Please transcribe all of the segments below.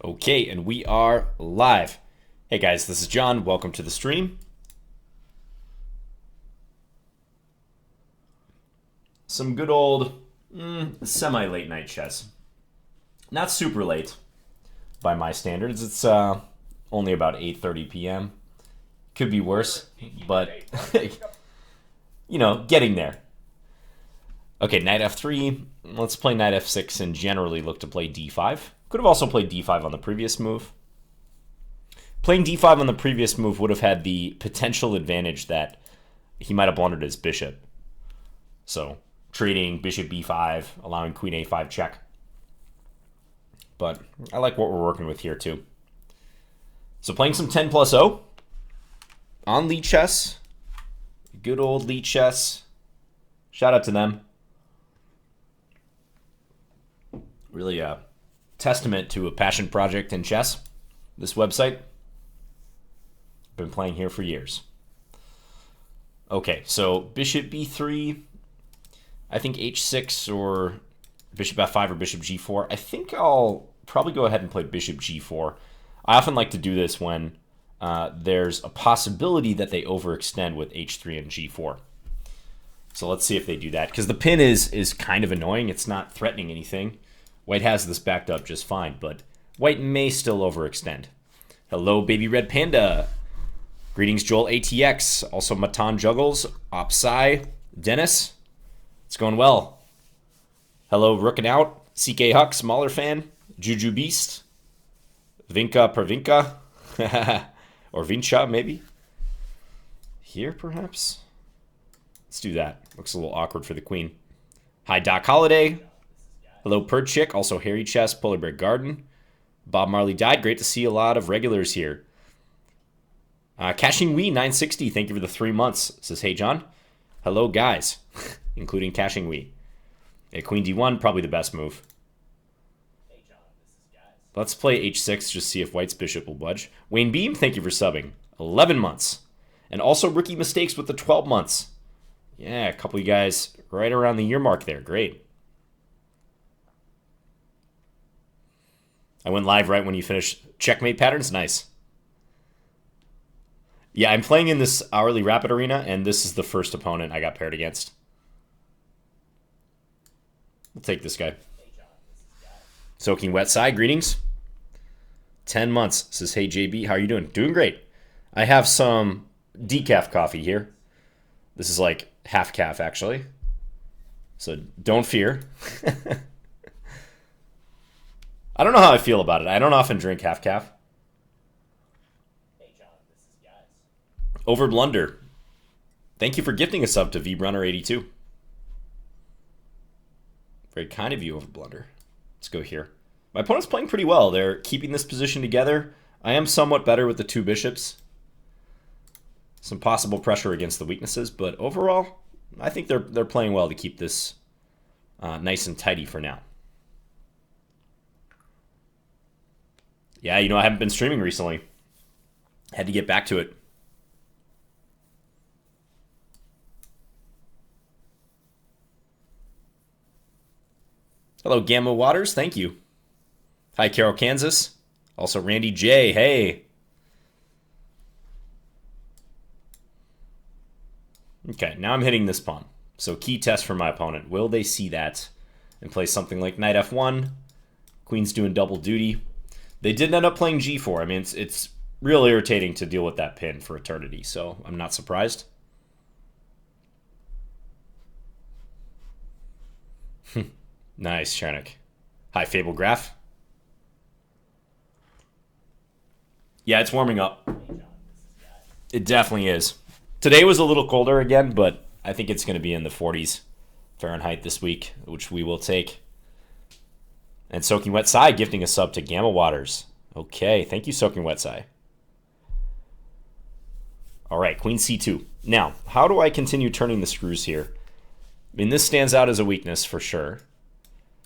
Okay, and we are live. Hey guys, this is John. Welcome to the stream. Some good old semi-late night chess. Not super late by my standards. It's only about 8:30 p.m. Could be worse, but getting there. Okay, knight f3. Let's play knight f6 and generally look to play d5. Could have also played d5 on the previous move. Playing d5 on the previous move would have had the potential advantage that he might have blundered his bishop. So, trading bishop b5, allowing queen a5 check. But I like what we're working with here too. So playing some 10 plus 0 on Lead Chess. Good old Lead Chess. Shout out to them. Really a testament to a passion project in chess. This website. Been playing here for years. Okay, so bishop b3. I think h6 or bishop f5 or bishop g4. I think I'll probably go ahead and play bishop g4. I often like to do this when there's a possibility that they overextend with h3 and g4. So let's see if they do that. Because the pin is kind of annoying. It's not threatening anything. White has this backed up just fine, but white may still overextend. Hello, Baby Red Panda. Greetings, Joel ATX. Also, Matan Juggles, Opsai, Dennis. It's going well. Hello, Rookin' Out, CK Huck, Smaller Fan, Juju Beast, Vinka Pravinka, or Vincha, maybe. Here, perhaps? Let's do that. Looks a little awkward for the queen. Hi, Doc Holiday. Hello, Bird Chick, also Harry Chess, Polar Bear Garden. Bob Marley died. Great to see a lot of regulars here. Caching Wee 960, thank you for the 3 months. Says, hey, John. Hello, guys, including Caching Wee. Yeah, Queen D1, probably the best move. Hey, John, this is guys. Let's play H6, just see if White's bishop will budge. Wayne Beam, thank you for subbing. 11 months. And also Rookie Mistakes with the 12 months. Yeah, a couple of you guys right around the year mark there. Great. I went live right when you finished Checkmate Patterns. Nice. Yeah, I'm playing in this hourly rapid arena, and this is the first opponent I got paired against. We'll take this guy. Hey, John, this is guys. Soaking Wet Side, greetings. 10 months. Says, hey, JB, how are you doing? Doing great. I have some decaf coffee here. This is like half calf, actually. So don't fear. I don't know how I feel about it. I don't often drink half calf. Hey, John, this is guys. Over Blunder. Thank you for gifting a sub to VBrunner82. Very kind of you, Over Blunder. Let's go here. My opponent's playing pretty well. They're keeping this position together. I am somewhat better with the two bishops. Some possible pressure against the weaknesses, but overall, I think they're playing well to keep this nice and tidy for now. Yeah, I haven't been streaming recently. Had to get back to it. Hello, Gamma Waters. Thank you. Hi, Carol, Kansas. Also, Randy J. Hey. Okay, now I'm hitting this pawn. So key test for my opponent. Will they see that and play something like knight f1? Queen's doing double duty. They did end up playing g4. I mean, it's real irritating to deal with that pin for eternity, so I'm not surprised. Nice, Chernik. Hi, Fable Graph. Yeah, it's warming up. Hey, John, this is guys. It definitely is. Today was a little colder again, but I think it's going to be in the 40s Fahrenheit this week, which we will take. And Soaking Wet Sai gifting a sub to Gamma Waters. Okay, thank you, Soaking Wet Sai. All right, Queen C2. Now, how do I continue turning the screws here? I mean, this stands out as a weakness for sure.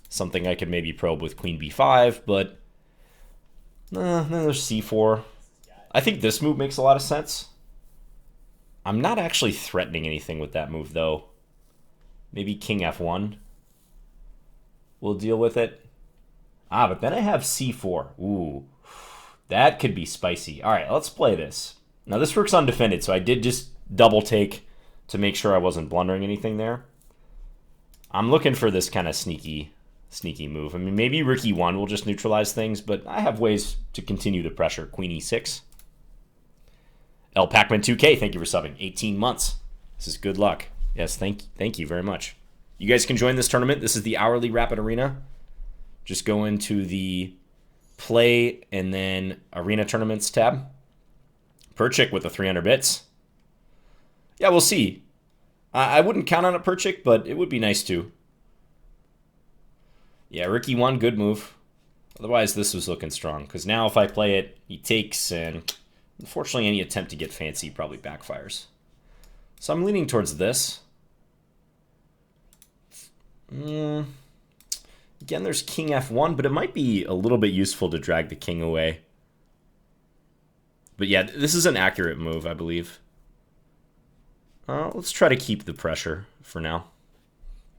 Something I could maybe probe with Queen B5, but then there's C4. I think this move makes a lot of sense. I'm not actually threatening anything with that move, though. Maybe King F1 will deal with it. Ah, but then I have c4. Ooh, that could be spicy. All right, let's play this. Now, this rook's undefended, so I did just double take to make sure I wasn't blundering anything there. I'm looking for this kind of sneaky move. I mean, maybe rook e1 will just neutralize things, but I have ways to continue the pressure. Queen e6. L Pacman 2K, thank you for subbing. 18 months. This is good luck. Yes, thank you very much. You guys can join this tournament. This is the hourly Rapid Arena. Just go into the play and then arena tournaments tab. Perchik with the 300 bits. Yeah, we'll see. I wouldn't count on a Perchik, but it would be nice to. Yeah, rook e1, good move. Otherwise, this was looking strong. Because now if I play it, he takes, and unfortunately any attempt to get fancy probably backfires. So I'm leaning towards this. Again, there's king f1, but it might be a little bit useful to drag the king away. But yeah, this is an accurate move, I believe. Let's try to keep the pressure for now.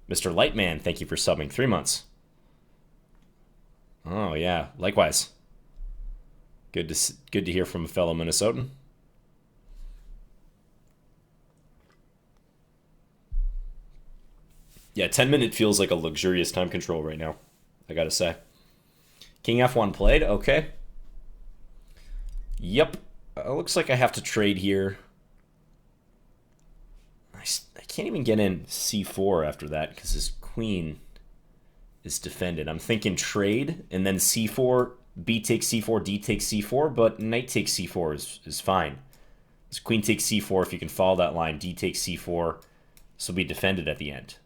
Mr. Lightman, thank you for subbing. 3 months. Oh, yeah. Likewise. Good to hear from a fellow Minnesotan. Yeah, 10-minute feels like a luxurious time control right now, I gotta say. King f1 played. Okay. Yep. Looks like I have to trade here. I can't even get in c4 after that because his queen is defended. I'm thinking trade and then c4, b takes c4, d takes c4, but knight takes c4 is fine. His queen takes c4 if you can follow that line. D takes c4, this will be defended at the end.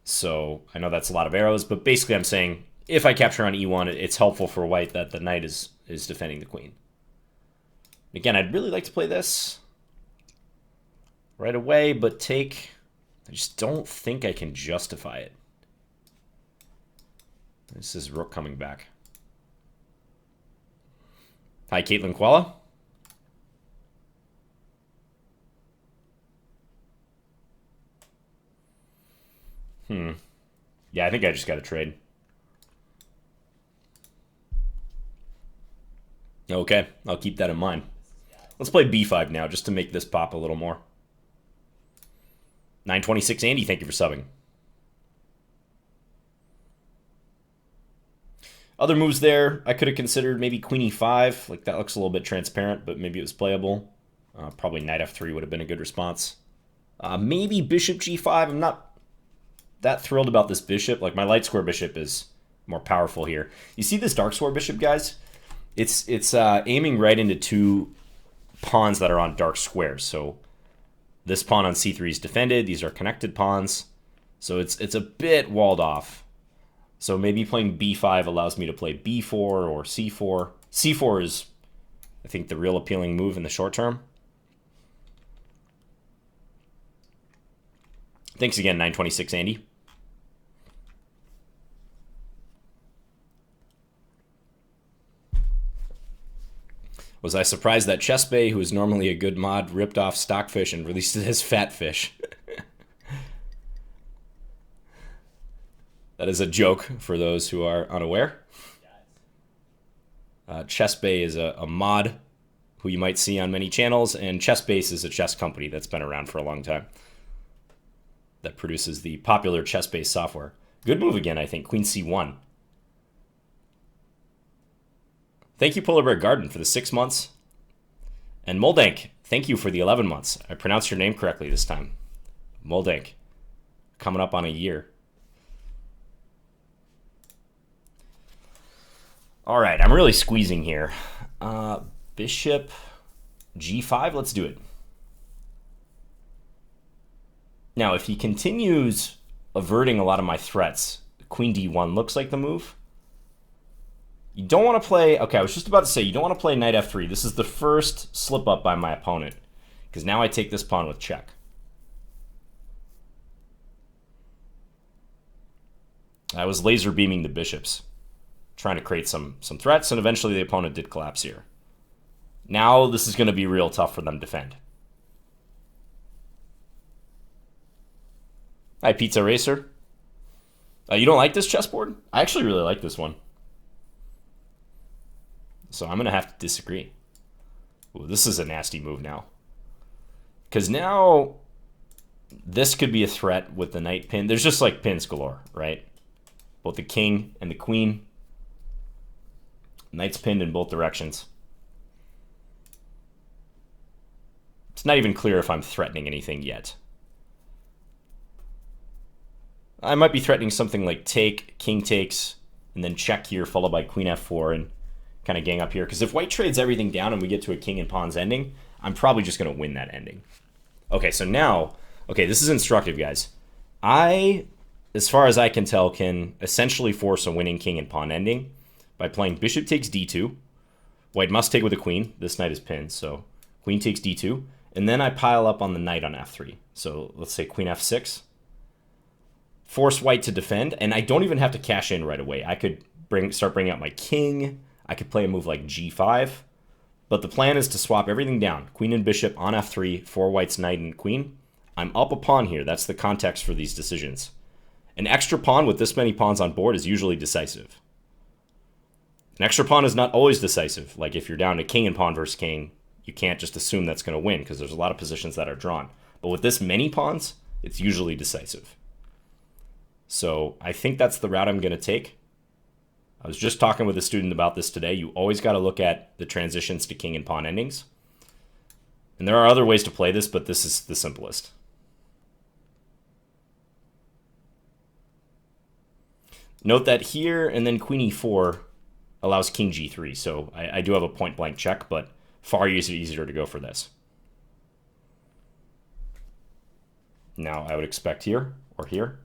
So I know that's a lot of arrows, but basically I'm saying if I capture on e1, it's helpful for white that the knight is defending the queen. Again, I'd really like to play this right away, but take... I just don't think I can justify it. This is rook coming back. Hi, Caitlin Qualla. Yeah, I think I just got to trade. Okay, I'll keep that in mind. Let's play b5 now, just to make this pop a little more. 926 Andy, thank you for subbing. Other moves there, I could have considered maybe queen e5. Like, that looks a little bit transparent, but maybe it was playable. Probably knight f3 would have been a good response. Maybe bishop g5. I'm not that thrilled about this bishop. Like, my light square bishop is more powerful here. You see this dark square bishop, guys? It's aiming right into two pawns that are on dark squares. So this pawn on c3 is defended. These are connected pawns. So it's a bit walled off. So maybe playing b5 allows me to play b4 or c4. c4 is, I think, the real appealing move in the short term. Thanks again, 926 Andy. Was I surprised that Chessbay, who is normally a good mod, ripped off Stockfish and released it as Fatfish? That is a joke for those who are unaware. Chessbay is a mod who you might see on many channels, and Chessbase is a chess company that's been around for a long time that produces the popular chess-based software. Good move again, I think. Queen c1. Thank you, Polar Bear Garden, for the 6 months. And Moldank, thank you for the 11 months. I pronounced your name correctly this time. Moldank. Coming up on a year. All right, I'm really squeezing here. Bishop g5, let's do it. Now, if he continues averting a lot of my threats, queen d1 looks like the move. You don't want to play... Okay, I was just about to say, you don't want to play knight f3. This is the first slip-up by my opponent, because now I take this pawn with check. I was laser beaming the bishops, trying to create some threats, and eventually the opponent did collapse here. Now this is going to be real tough for them to defend. Hi, Pizza Racer. You don't like this chessboard? I actually really like this one. So I'm going to have to disagree. Ooh, this is a nasty move now. Because now this could be a threat with the knight pin. There's just like pins galore, right? Both the king and the queen. Knight's pinned in both directions. It's not even clear if I'm threatening anything yet. I might be threatening something like take, king takes, and then check here, followed by queen f4, and kind of gang up here. Because if white trades everything down and we get to a king and pawns ending, I'm probably just going to win that ending. Okay, so now, okay, this is instructive, guys. I, as far as I can tell, can essentially force a winning king and pawn ending by playing bishop takes d2. White must take with a queen. This knight is pinned, so queen takes d2. And then I pile up on the knight on f3. So let's say queen f6. Force white to defend, and I don't even have to cash in right away. I could start bringing out my king. I could play a move like g5. But the plan is to swap everything down. Queen and bishop on f3 for white's knight and queen. I'm up a pawn here. That's the context for these decisions. An extra pawn with this many pawns on board is usually decisive. An extra pawn is not always decisive. Like if you're down to king and pawn versus king, you can't just assume that's going to win because there's a lot of positions that are drawn. But with this many pawns, it's usually decisive. So I think that's the route I'm going to take. I was just talking with a student about this today. You always got to look at the transitions to king and pawn endings. And there are other ways to play this, but this is the simplest. Note that here and then queen e4 allows king g3. So I do have a point blank check, but far easier to go for this. Now I would expect here or here.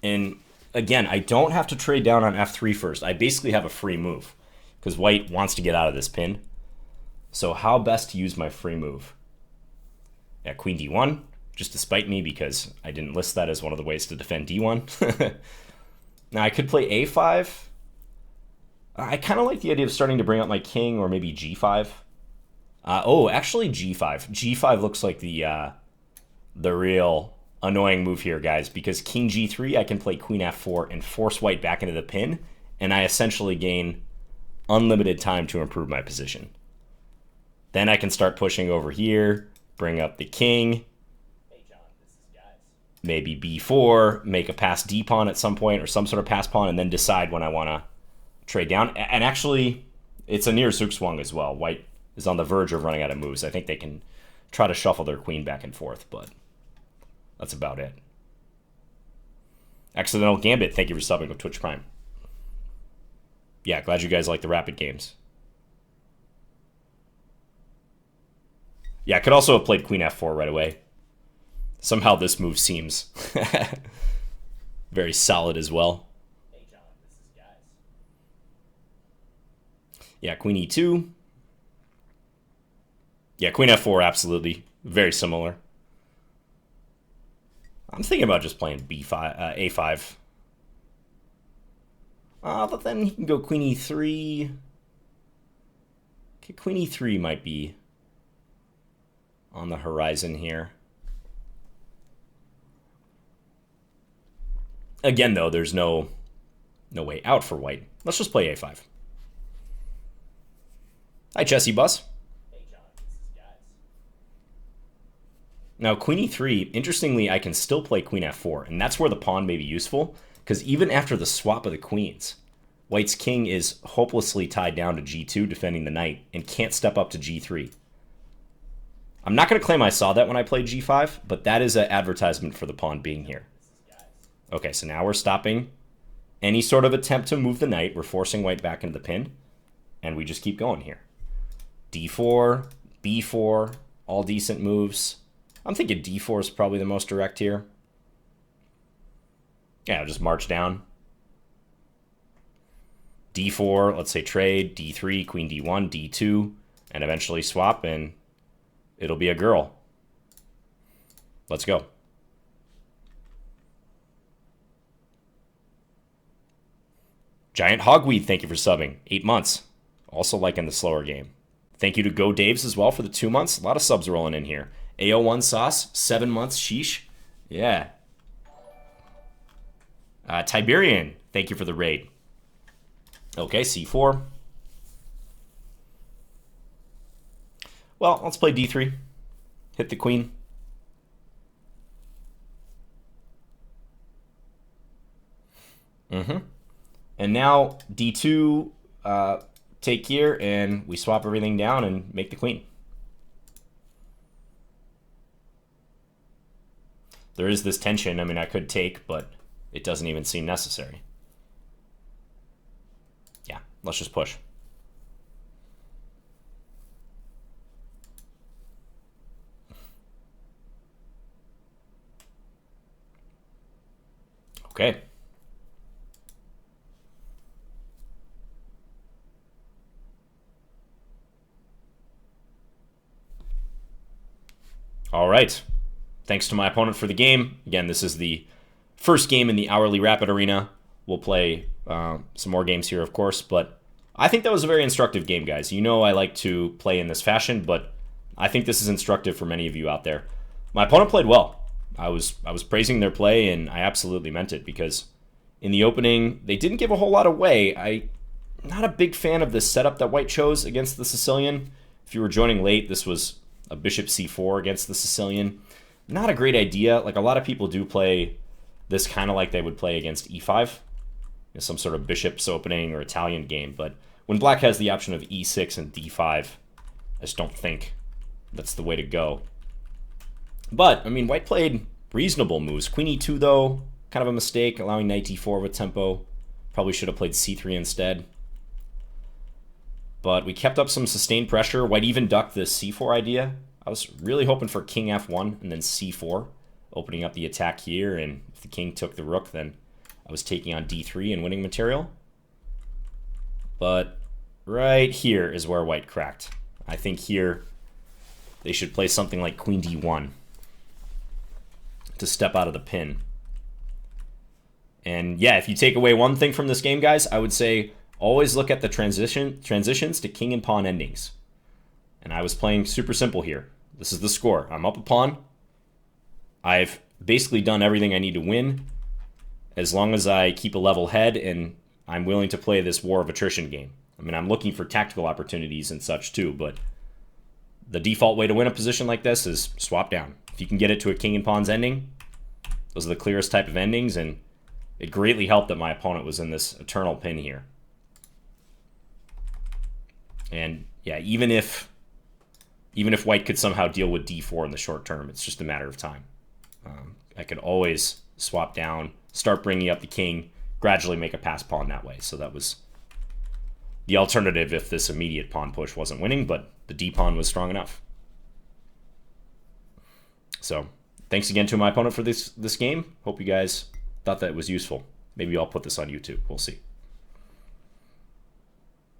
And again, I don't have to trade down on f3 first. I basically have a free move because white wants to get out of this pin. So how best to use my free move? Yeah, queen d1, just to spite me because I didn't list that as one of the ways to defend d1. Now I could play a5. I kind of like the idea of starting to bring up my king or maybe g5. Oh, actually g5. G5 looks like the real annoying move here, guys, because king g3, I can play queen f4 and force white back into the pin, and I essentially gain unlimited time to improve my position. Then I can start pushing over here, bring up the king, Hey John, this is guys. maybe b4, make a pass d pawn at some point or some sort of pass pawn, and then decide when I want to trade down. And actually, it's a near zugzwang as well. White is on the verge of running out of moves. I think they can try to shuffle their queen back and forth, but that's about it. Accidental Gambit, thank you for subbing with Twitch Prime. Yeah, glad you guys like the rapid games. Yeah, I could also have played queen f4 right away. Somehow this move seems very solid as well. Hey John, this is guys. Yeah, queen e2. Yeah, queen f4, absolutely. Very similar. I'm thinking about just playing b5, a5. But then he can go queen e3. Okay, queen e3 might be on the horizon here. Again, though, there's no way out for white. Let's just play a5. Hi, Jesse Bus. Hey John, this is guys. Now, queen e3, interestingly, I can still play queen f4, and that's where the pawn may be useful, because even after the swap of the queens, white's king is hopelessly tied down to g2, defending the knight, and can't step up to g3. I'm not going to claim I saw that when I played g5, but that is an advertisement for the pawn being here. Okay, so now we're stopping any sort of attempt to move the knight. We're forcing white back into the pin, and we just keep going here. d4, b4, all decent moves. I'm thinking d4 is probably the most direct here. Yeah, just march down. d4, let's say trade, d3, queen d1, d2, and eventually swap, and it'll be a girl. Let's go. Giant Hogweed, thank you for subbing. 8 months. Also liking the slower game. Thank you to Go Daves as well for the 2 months. A lot of subs rolling in here. AO1 Sauce, 7 months, sheesh. Yeah. Tiberian, thank you for the raid. Okay, c4. Well, let's play d3. Hit the queen. And now d2, take here, and we swap everything down and make the queen. There is this tension. I mean, I could take, but it doesn't even seem necessary. Yeah, let's just push. Okay. All right. Thanks to my opponent for the game. Again, this is the first game in the hourly rapid arena. We'll play some more games here, of course, but I think that was a very instructive game, guys. You know I like to play in this fashion, but I think this is instructive for many of you out there. My opponent played well. I was praising their play, and I absolutely meant it, because in the opening, they didn't give a whole lot away. I'm not a big fan of the setup that White chose against the Sicilian. If you were joining late, this was a bishop c4 against the Sicilian. Not a great idea. Like, a lot of people do play this kind of like they would play against e5, some sort of bishop's opening or Italian game. But when black has the option of e6 and d5, I just don't think that's the way to go. But, I mean, White played reasonable moves. Queen e2, though, kind of a mistake, allowing knight d4 with tempo. Probably should have played c3 instead. But we kept up some sustained pressure. White even ducked the c4 idea. I was really hoping for king f1 and then c4, opening up the attack here. And if the king took the rook, then I was taking on d3 and winning material. But right here is where White cracked. I think here they should play something like queen d1 to step out of the pin. And yeah, if you take away one thing from this game, guys, I would say always look at the transitions to king and pawn endings. And I was playing super simple here. This is the score. I'm up a pawn. I've basically done everything I need to win, as long as I keep a level head and I'm willing to play this war of attrition game. I mean, I'm looking for tactical opportunities and such too, but the default way to win a position like this is swap down. If you can get it to a king and pawns ending, those are the clearest type of endings, and it greatly helped that my opponent was in this eternal pin here. And yeah, even if White could somehow deal with d4 in the short term, it's just a matter of time. I could always swap down, start bringing up the king, gradually make a pass pawn that way. So that was the alternative if this immediate pawn push wasn't winning, but the d pawn was strong enough. So thanks again to my opponent for this game. Hope you guys thought that was useful. Maybe I'll put this on YouTube. We'll see.